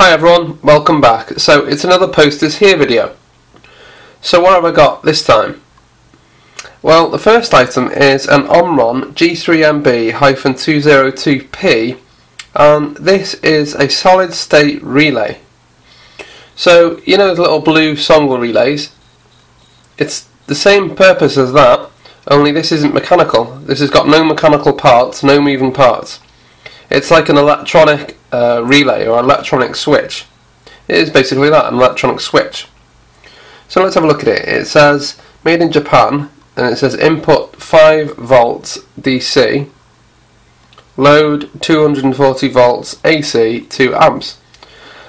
Hi everyone, welcome back. So it's another Posters Here video. So what have I got this time? Well, the first item is an Omron G3MB-202P, and this is a solid state relay. So you know the little blue Songle relays? It's the same purpose as that, only this isn't mechanical. This has got no mechanical parts, no moving parts. It's like an electronic relay or electronic switch. It is basically that, an electronic switch. So let's have a look at it. It says made in Japan, and it says input 5 volts DC, load 240 volts AC, 2 amps.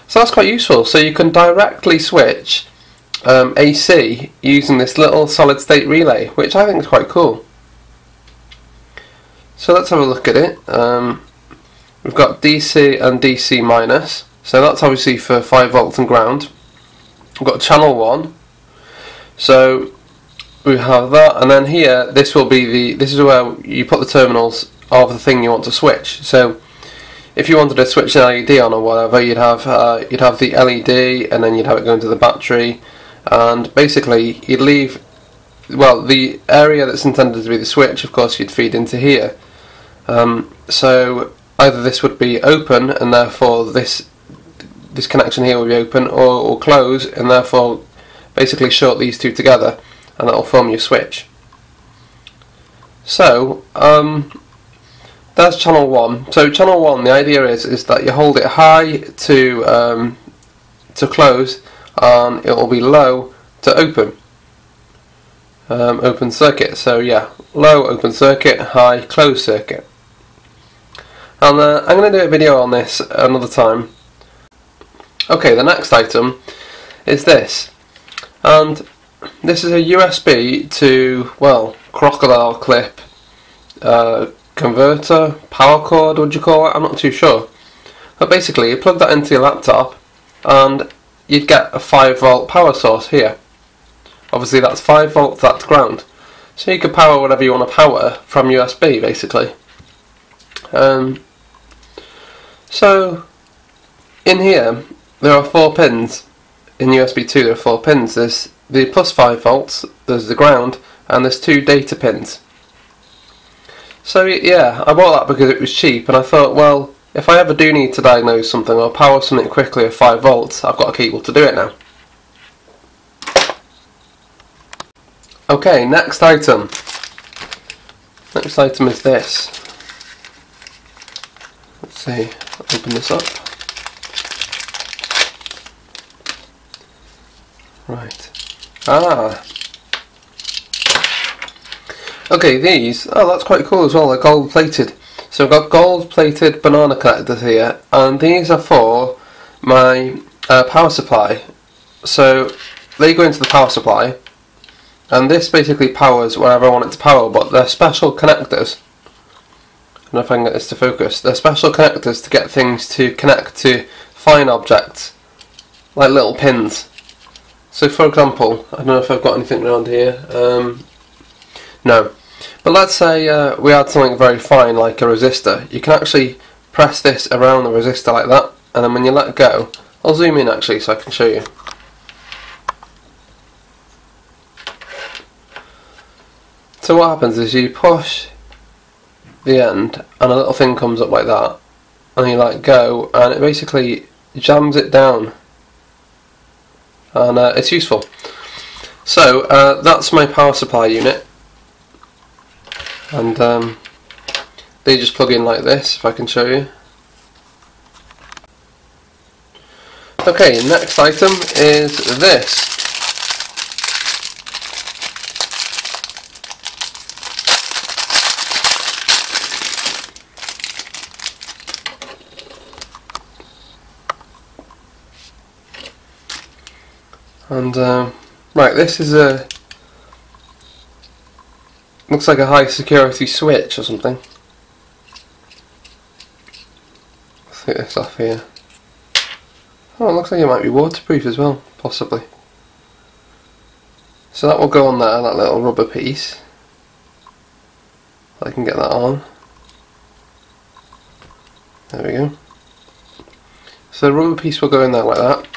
So that's quite useful. So you can directly switch AC using this little solid state relay, which I think is quite cool. So let's have a look at it. We've got DC and DC minus, so that's obviously for 5 volts and ground. We've got channel 1, so we have that, and then here this will be this is where you put the terminals of the thing you want to switch. So if you wanted to switch an LED on or whatever, you'd have the LED, and then you'd have it going to the battery, and basically you'd leave, well, the area that's intended to be the switch, of course, you'd feed into here. So either this would be open, and therefore this connection here will be open, or close, and therefore basically short these two together, and that will form your switch. So that's channel 1. So channel 1, the idea is that you hold it high to close, and it will be low to open. Open circuit. So yeah, low open circuit, high closed circuit. And I'm going to do a video on this another time. Okay, the next item is this, and this is a USB to, well, crocodile clip converter, power cord, would you call it? I'm not too sure. But basically you plug that into your laptop and you'd get a 5 volt power source here. Obviously that's 5 volts, that's ground. So you could power whatever you want to power from USB basically. So in here there are 4 pins. In USB 2 there are 4 pins. There's the plus 5 volts, there's the ground, and there's 2 data pins. So yeah, I bought that because it was cheap, and I thought, well, if I ever do need to diagnose something or power something quickly at 5 volts, I've got a cable to do it now. Okay, next item. Next item is this. Let's see, open this up. Right. Okay, these, that's quite cool as well, they're gold plated. So I've got gold plated banana connectors here, and these are for my power supply. So they go into the power supply, and this basically powers wherever I want it to power, but they're special connectors. I don't know if I can get this to focus. They're special connectors to get things to connect to fine objects, like little pins. So for example, I don't know if I've got anything around here, no. But let's say we had something very fine like a resistor. You can actually press this around the resistor like that, and then when you let go, I'll zoom in actually so I can show you. So what happens is you push the end and a little thing comes up like that, and you let go and it basically jams it down, and it's useful. So that's my power supply unit, and they just plug in like this, if I can show you. Okay, next item is this. And right, this is a, looks like a high security switch or something. Let's take this off here. Oh, it looks like it might be waterproof as well, possibly. So that will go on there, that little rubber piece. I can get that on. There we go. So the rubber piece will go in there like that.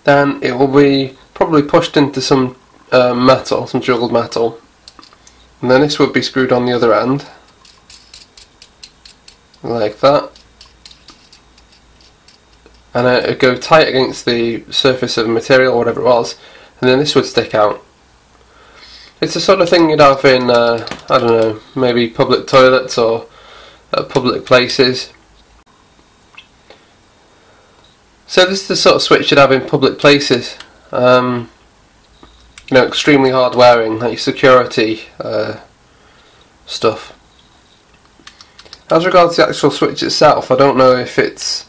Then it will be probably pushed into some metal, some juggled metal. And then this would be screwed on the other end. Like that. And it would go tight against the surface of the material or whatever it was. And then this would stick out. It's the sort of thing you'd have in, I don't know, maybe public toilets or public places. So this is the sort of switch you'd have in public places. You know, extremely hard wearing, like security stuff. As regards to the actual switch itself, I don't know if it's...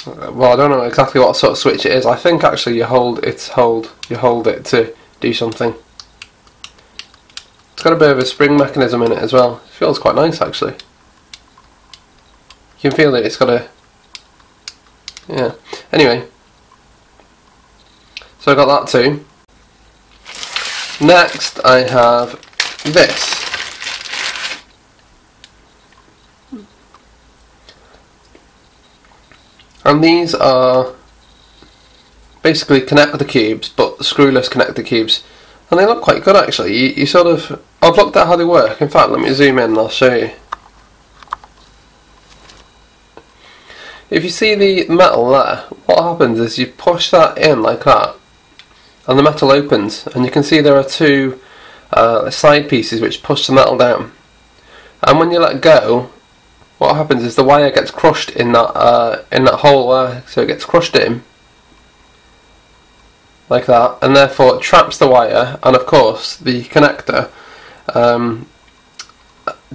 well, I don't know exactly what sort of switch it is. I think actually you hold it to do something. It's got a bit of a spring mechanism in it as well. It feels quite nice actually. You can feel that it's got a... yeah. Anyway. So I got that too. Next I have this. And these are basically connector cubes, but screwless connector cubes. And they look quite good actually. You sort of... I've looked at how they work. In fact, let me zoom in and I'll show you. If you see the metal there, what happens is you push that in like that, and the metal opens, and you can see there are two side pieces which push the metal down. And when you let go, what happens is the wire gets crushed in that hole there, so it gets crushed in like that, and therefore it traps the wire, and of course the connector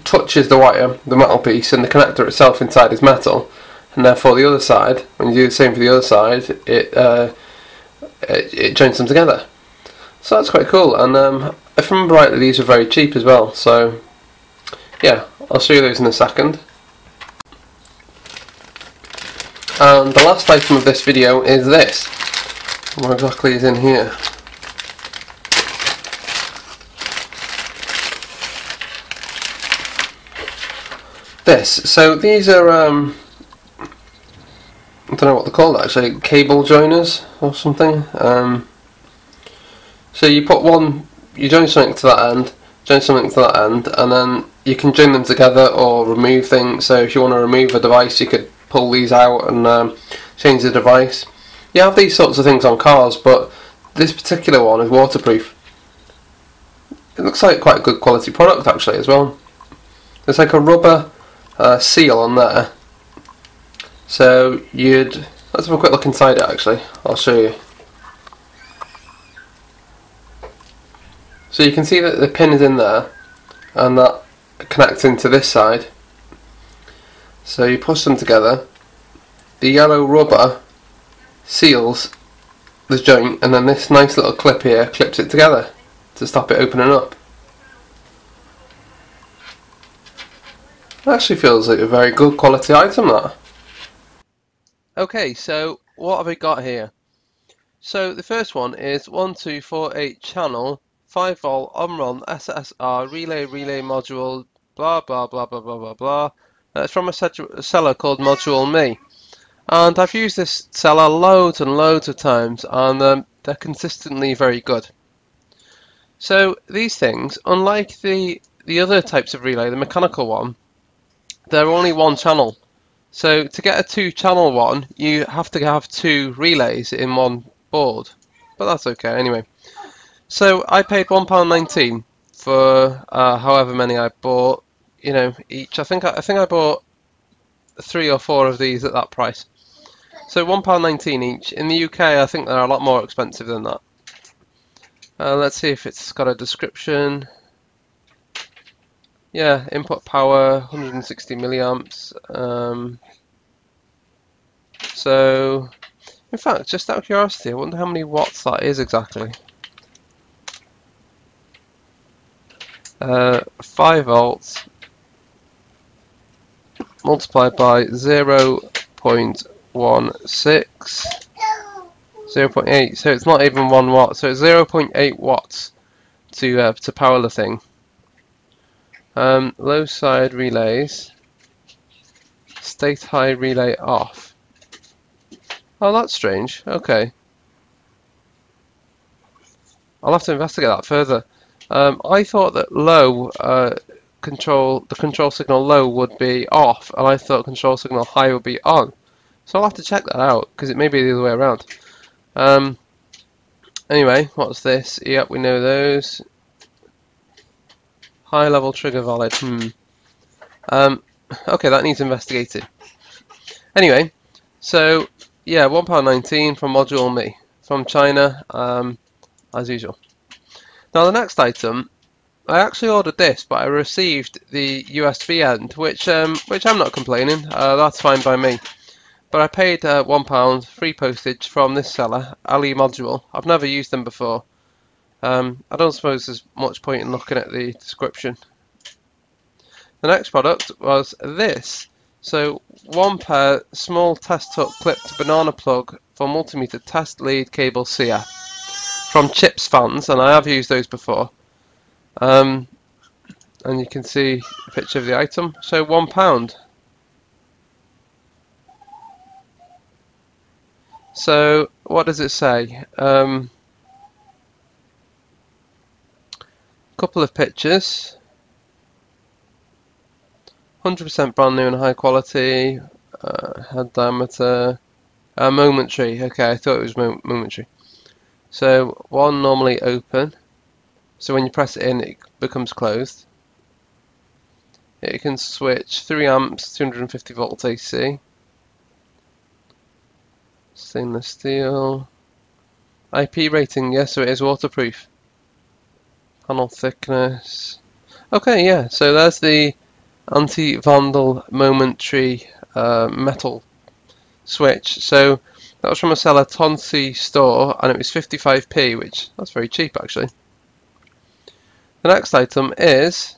touches the wire, the metal piece, and the connector itself inside is metal, and therefore the other side, when you do the same for the other side, it joins them together. So that's quite cool, and if I remember rightly, these are very cheap as well, so yeah, I'll show you those in a second. And the last item of this video is this. What exactly is in here? This. So these are I don't know what they're called actually, cable joiners or something. So you put one, you join something to that end, join something to that end, and then you can join them together or remove things. So if you want to remove a device, you could pull these out and change the device. You have these sorts of things on cars, but this particular one is waterproof. It looks like quite a good quality product actually as well. There's like a rubber seal on there. So let's have a quick look inside it actually, I'll show you. So you can see that the pin is in there, and that connects into this side. So you push them together, the yellow rubber seals the joint, and then this nice little clip here clips it together to stop it opening up. It actually feels like a very good quality item, that. Okay, so what have we got here? So the first one is 1248 channel 5V Omron SSR relay module blah blah blah blah blah blah blah. It's from a seller called Module Me. And I've used this seller loads and loads of times, and they're consistently very good. So these things, unlike the other types of relay, the mechanical one, they're only one channel. So to get a 2-channel one, you have to have 2 relays in one board. But that's okay anyway. So I paid £1.19 for however many I bought, you know, each. I think I bought 3 or 4 of these at that price. So £1.19 each. In the UK, I think they're a lot more expensive than that. Let's see if it's got a description. Yeah, input power 160 milliamps. So, in fact, just out of curiosity, I wonder how many watts that is exactly. 5 volts multiplied by 0.16, 0.8, so it's not even 1 watt, so it's 0.8 watts to power the thing. Low side relays, state high relay off. Oh, that's strange. Okay. I'll have to investigate that further. I thought that low the control signal low would be off, and I thought control signal high would be on. So I'll have to check that out because it may be the other way around. Anyway, what's this? Yep, we know those. High level trigger valid. Okay, that needs investigating. Anyway, so yeah, £1.19 from Module Me from China, as usual. Now the next item, I actually ordered this, but I received the USB end, which I'm not complaining. That's fine by me. But I paid £1 free postage from this seller, Ali Module. I've never used them before. I don't suppose there's much point in looking at the description. The next product was this. So one pair small test hook clipped banana plug for multimeter test lead cable CF from Chips Fans, and I have used those before. And you can see a picture of the item. So £1. So what does it say? Couple of pictures. 100% brand new and high quality. Head diameter. Momentary. Okay, I thought it was momentary. So one normally open. So when you press it in, it becomes closed. It can switch 3 amps, 250 volts AC. Stainless steel. IP rating, yes, so it is waterproof. Panel thickness. Okay, yeah, so there's the anti-vandal momentary metal switch. So that was from a seller Tonsi store, and it was 55p, which that's very cheap actually. The next item is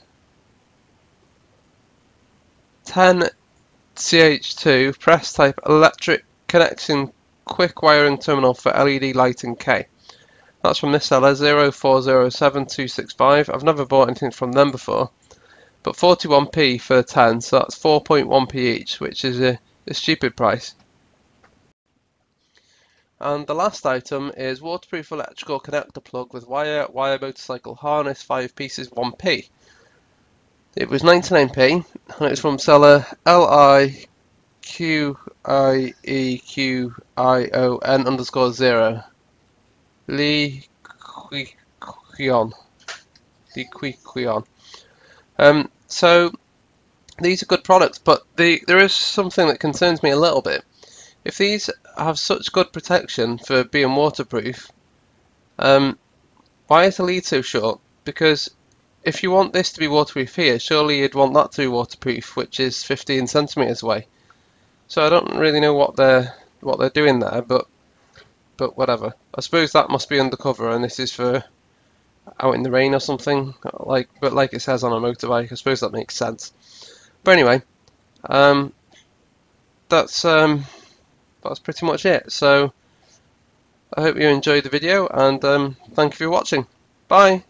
10CH2 press type electric connection quick wiring terminal for LED lighting K. That's from this seller 0407265. I've never bought anything from them before, but 41p for 10, so that's 4.1p each, which is a stupid price. And the last item is waterproof electrical connector plug with wire motorcycle harness, 5 pieces, 1p. It was 99p, and it was from seller LIQIEQION_0. Li Qion. So these are good products, but there is something that concerns me a little bit. If these have such good protection for being waterproof, why is the lead so short? Because if you want this to be waterproof here, surely you'd want that to be waterproof, which is 15 centimeters away. So I don't really know what they're doing there, but whatever. I suppose that must be undercover, and this is for out in the rain or something. Like it says on a motorbike. I suppose that makes sense. But anyway, that's pretty much it. So I hope you enjoyed the video, and thank you for watching. Bye.